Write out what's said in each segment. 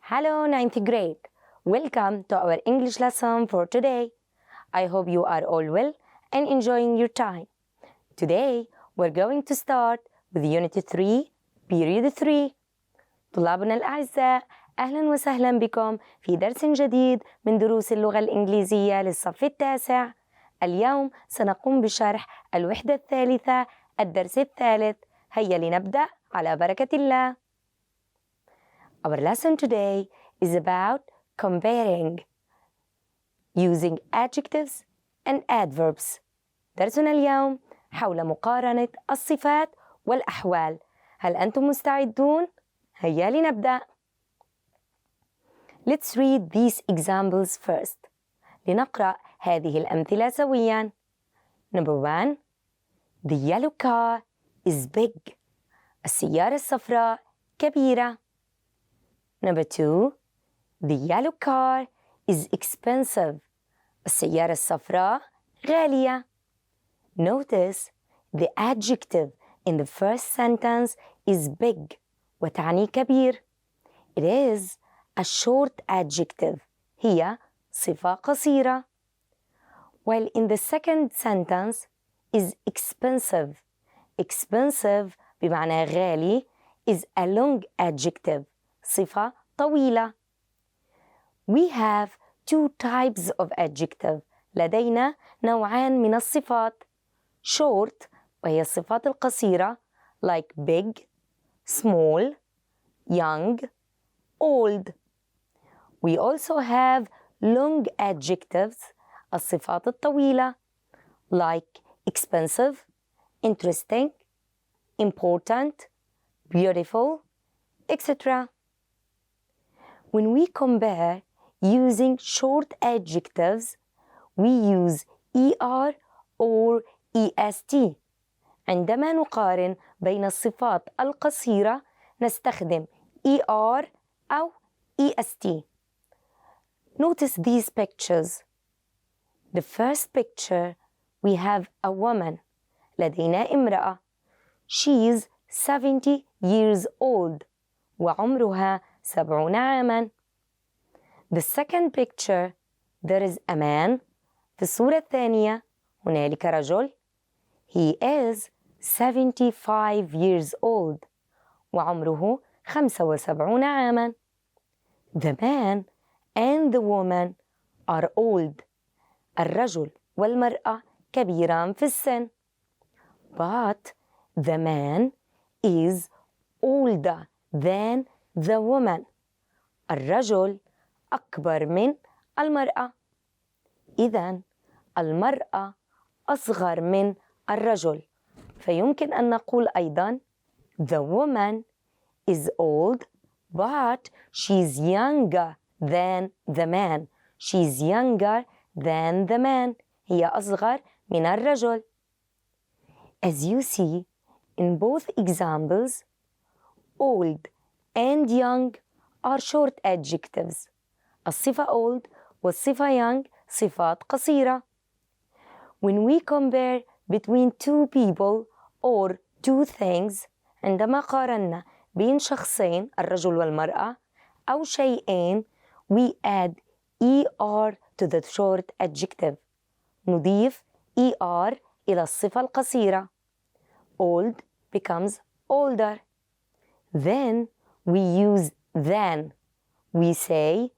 Hello, ninth grade. Welcome to our English lesson for today. I hope you are all well and enjoying your time. Today, we're going to start with Unit 3, Period 3. طلابنا الأعزاء، أهلا وسهلا بكم في درس جديد من دروس اللغة الإنجليزية للصف التاسع. اليوم سنقوم بشرح الوحدة الثالثة الدرس الثالث. هيا لنبدأ على بركة الله. Our lesson today is about comparing using adjectives and adverbs. درسنا اليوم حول مقارنة الصفات والأحوال. هل أنتم مستعدون؟ هيا لنبدأ. Let's read these examples first. لنقرأ هذه الأمثلة سوياً. Number 1. The yellow car is big. السيارة الصفراء كبيرة. Number 2. The yellow car is expensive. السيارة الصفراء غالية. Notice the adjective in the first sentence is big وتعني كبير. It is a short adjective. هي صفة قصيرة. While in the second sentence is expensive. Expensive بمعنى غالي is a long adjective. صفة طويلة. We have two types of adjective. لدينا نوعان من الصفات. Short وهي الصفات القصيرة like big, small, young, old. We also have long adjectives الصفات الطويلة like expensive, interesting, important, beautiful, etc. When we compare using short adjectives, we use ER or EST. عندما نقارن بين الصفات القصيرة نستخدم ER أو EST. Notice these pictures. The first picture we have a woman. لدينا امرأة. She is 70 years old. وعمرها 70 عاماً. The second picture there is a man. في الصورة الثانية هنالك رجل. He is 75 years old. وعمره 75 عاماً. The man and the woman are old. الرجل والمرأة كبيران في السن. But the man is older than the woman. الرجل أكبر من المرأة. إذن المرأة أصغر من الرجل. فيمكن أن نقول أيضاً the woman is old but she's younger than the man. She's younger than the man. هي أصغر من الرجل. As you see in both examples, old and young are short adjectives. الصفة old والصفة young صفات قصيرة. When we compare between two people or two things, عندما قارنا بين شخصين الرجل والمرأة أو شيئين, we add ER to the short adjective. نضيف ER إلى الصفة القصيرة. Old becomes older. Then we use than. We say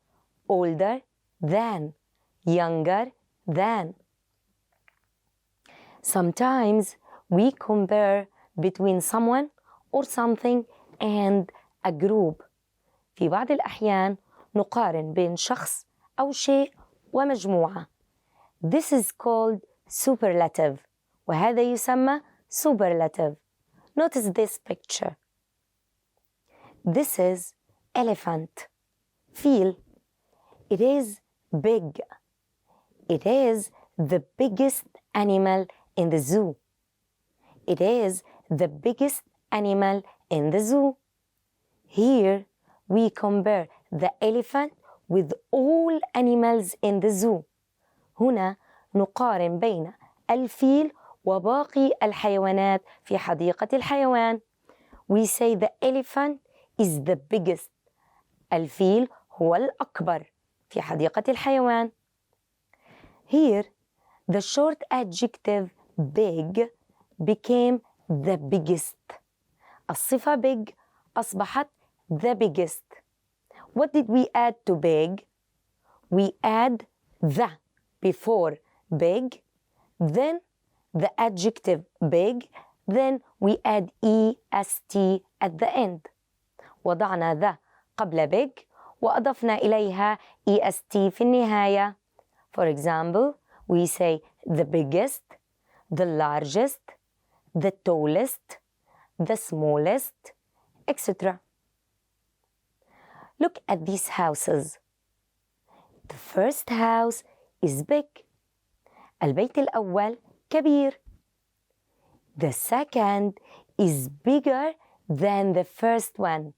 older than, younger than. Sometimes we compare between someone or something and a group. في بعض الأحيان نقارن بين شخص أو شيء ومجموعة. This is called superlative. وهذا يسمى superlative. Notice this picture. This is elephant. Feel. It is big. It is the biggest animal in the zoo. It is the biggest animal in the zoo. Here we compare the elephant with all animals in the zoo. هنا نقارن بين الفيل وباقي الحيوانات في حديقة الحيوان. We say the elephant is the biggest. الفيل هو الأكبر في حديقة الحيوان. Here, the short adjective big became the biggest. الصفة big أصبحت the biggest. What did we add to big? We add the before big, then the adjective big, then we add est at the end. وضعنا the قبل big وأضفنا إليها est في النهاية. For example, we say the biggest, the largest, the tallest, the smallest, etc. Look at these houses. The first house is big. البيت الأول كبير. The second is bigger than the first one.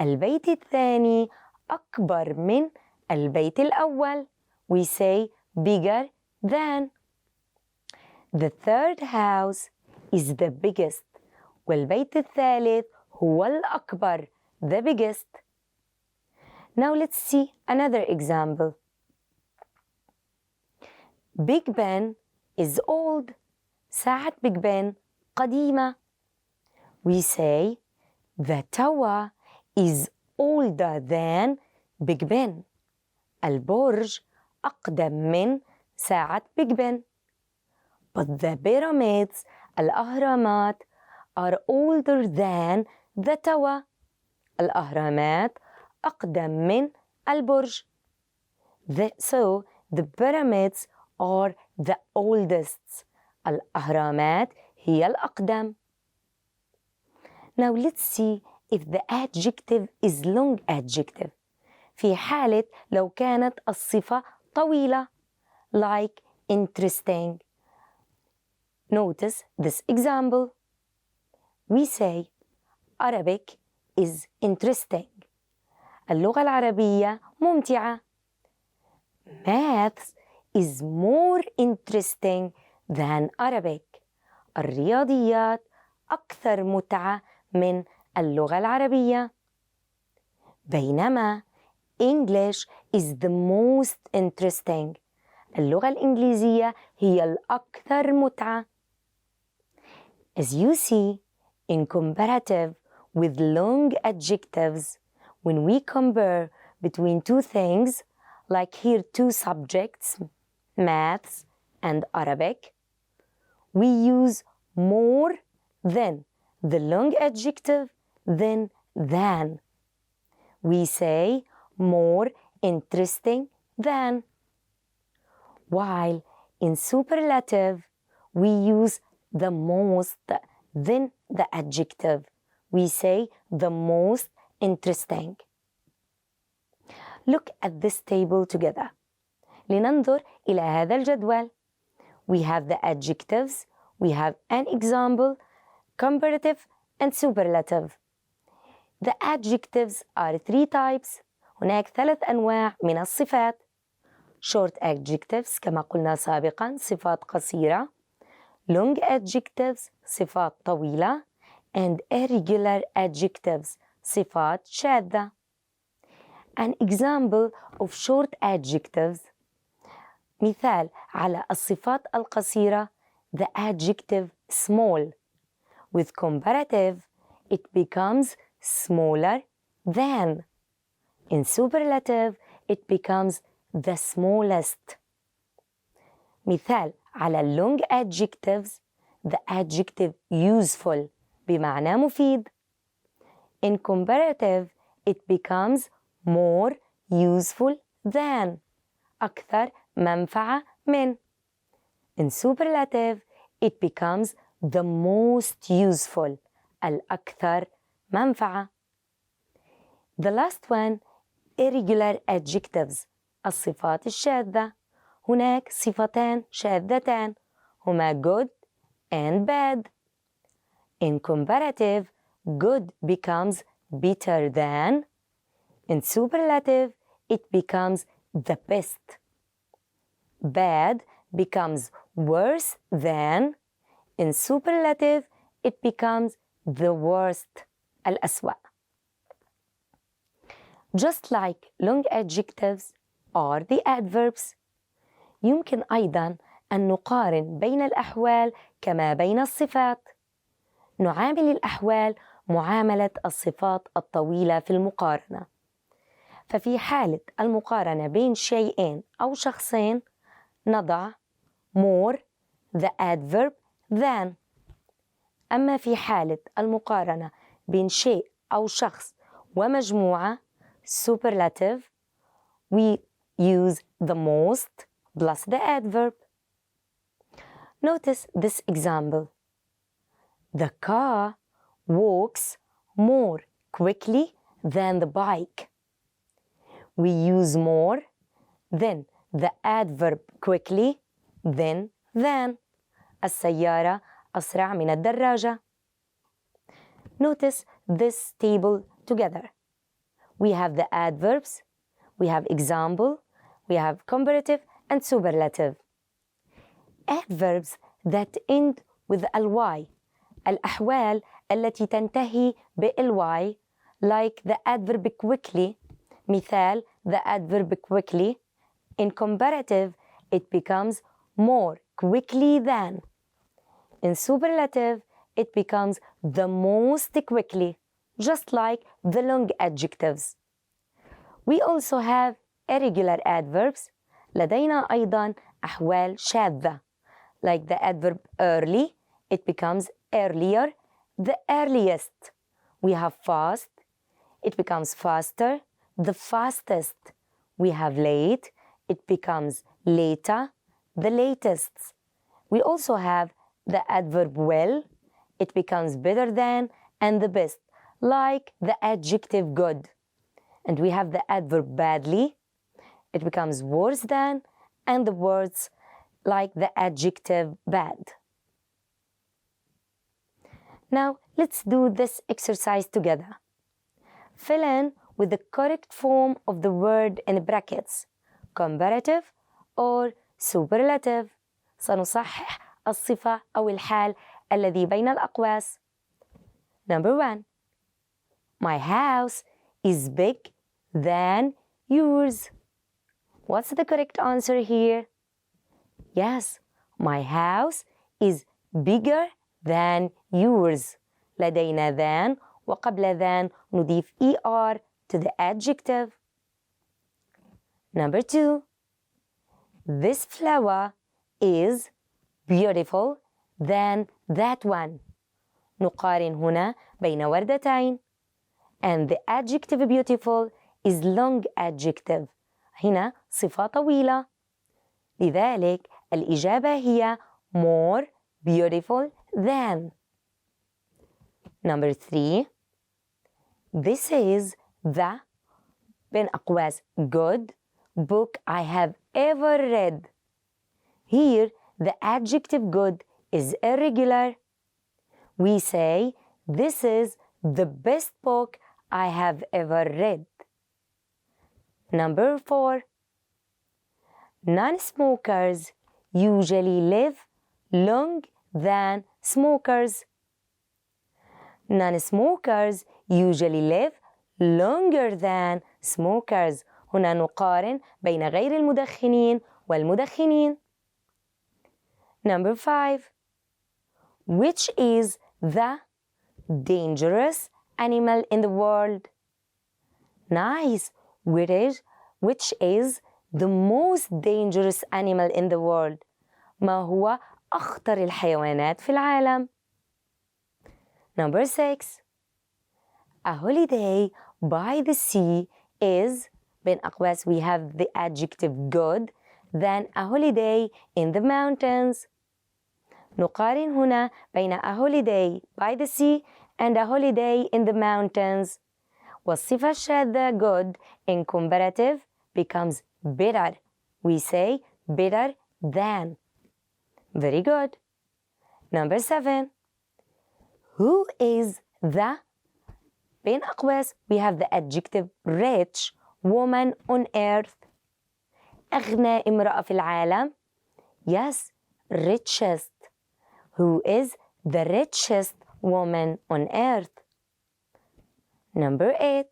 البيت الثاني أكبر من البيت الأول. We say bigger than. The third house is the biggest. والبيت الثالث هو الأكبر. The biggest. Now let's see another example. Big Ben is old. ساعة Big Ben قديمة. We say the tower is older than Big Ben. البرج أقدم من ساعة Big Ben. But the pyramids, الأهرامات, are older than the tower. الأهرامات أقدم من البرج. So the pyramids are the oldest. الأهرامات هي الأقدم. Now let's see if the adjective is long adjective. في حالة لو كانت الصفة طويلة like interesting. Notice this example. We say Arabic is interesting. اللغة العربية ممتعة. Maths is more interesting than Arabic. الرياضيات أكثر متعة من اللغة العربية. بينما English is the most interesting. اللغة الإنجليزية هي الأكثر متعة. As you see, in comparative with long adjectives, when we compare between two things, like here two subjects, maths and Arabic, we use more than the long adjective than. We say more interesting than. While in superlative, we use the most than the adjective. We say the most interesting. Look at this table together. لننظر إلى هذا الجدول. We have the adjectives, we have an example, comparative and superlative. The adjectives are three types. هناك 3 أنواع من الصفات. Short adjectives كما قلنا سابقا صفات قصيرة. Long adjectives صفات طويلة. And irregular adjectives صفات شاذة. An example of short adjectives. مثال على الصفات القصيرة the adjective small. With comparative it becomes smaller than. In superlative it becomes the smallest. مثال على long adjectives the adjective useful بمعنى مفيد. In comparative it becomes more useful than. أكثر منفعة من. In superlative it becomes the most useful. الأكثر منفعة. The last one, irregular adjectives. الصفات الشاذة. هناك صفتان شاذتان هما good and bad. In comparative, good becomes better than. In superlative, it becomes the best. Bad becomes worse than. In superlative, it becomes the worst. الأسوأ. Just like long adjectives are the adverbs. يمكن أيضاً أن نقارن بين الأحوال كما بين الصفات. نعامل الأحوال معاملة الصفات الطويلة في المقارنة. ففي حالة المقارنة بين شيئين أو شخصين نضع more the adverb than. أما في حالة المقارنة بين شيء أو شخص ومجموعة superlative we use the most plus the adverb. Notice this example. The car walks more quickly than the bike. We use more, then the adverb quickly, then than. السيارة أسرع من الدراجة. Notice this table together. We have the adverbs, we have example, we have comparative and superlative. Adverbs that end with ly. الأحوال التي تنتهي ly like the adverb quickly. مثال the adverb quickly. In comparative it becomes more quickly than. In superlative it becomes the most quickly, just like the long adjectives. We also have irregular adverbs. لدينا أيضاً أحوال شاذة. Like the adverb early, it becomes earlier, the earliest. We have fast, it becomes faster, the fastest. We have late, it becomes later, the latest. We also have the adverb well, it becomes better than and the best, like the adjective good. And we have the adverb badly, it becomes worse than and the words like the adjective bad. Now let's do this exercise together. Fill in with the correct form of the word in brackets, comparative or superlative. سنصحح الصفة أو الحال الذي بين الأقواس. Number 1. My house is big than yours. What's the correct answer here? Yes, my house is bigger than yours. لدينا than وقبل than نضيف er to the adjective. Number 2. This flower is beautiful than that one. نقارن هنا بين وردتين. And the adjective beautiful is long adjective. هنا صفة طويلة. لذلك الإجابة هي more beautiful than. Number 3. This is the بين أقواس good book I have ever read. Here the adjective good is irregular. We say this is the best book I have ever read. Number 4. Non-smokers usually live long than smokers. Non-smokers usually live longer than smokers. هنا نقارن بين غير المدخنين والمدخنين. Number 5. Which is the dangerous animal in the world? Nice. Which is the most dangerous animal in the world? ما هو أخطر الحيوانات في العالم؟ Number 6. A holiday by the sea is بين أقواس we have the adjective good than a holiday in the mountains. نقارن هنا بين a holiday by the sea and a holiday in the mountains. والصفة الشاذة good in comparative becomes better. We say better than. Very good. Number 7. Who is the بين أقواس we have the adjective rich woman on earth. أغنى امرأة في العالم. Yes, richest. Who is the richest woman on earth? Number 8.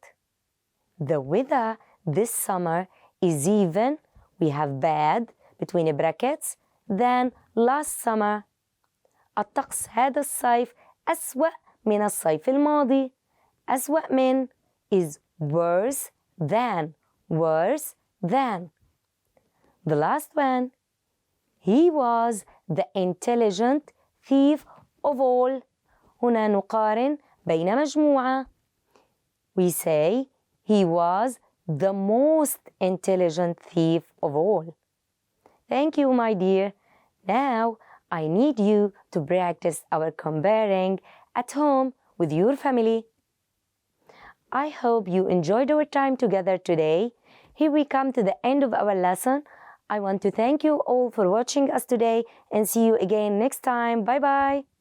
The weather this summer is even, we have bad between brackets, than last summer. الطقس هذا الصيف أسوأ من الصيف الماضي. أسوأ من is worse than, worse than. The last one, he was the intelligent thief of all. هنا نقارن بين مجموعة. We say he was the most intelligent thief of all. Thank you, my dear. Now, I need you to practice our comparing at home with your family. I hope you enjoyed our time together today. Here we come to the end of our lesson. I want to thank you all for watching us today and see you again next time. Bye-bye.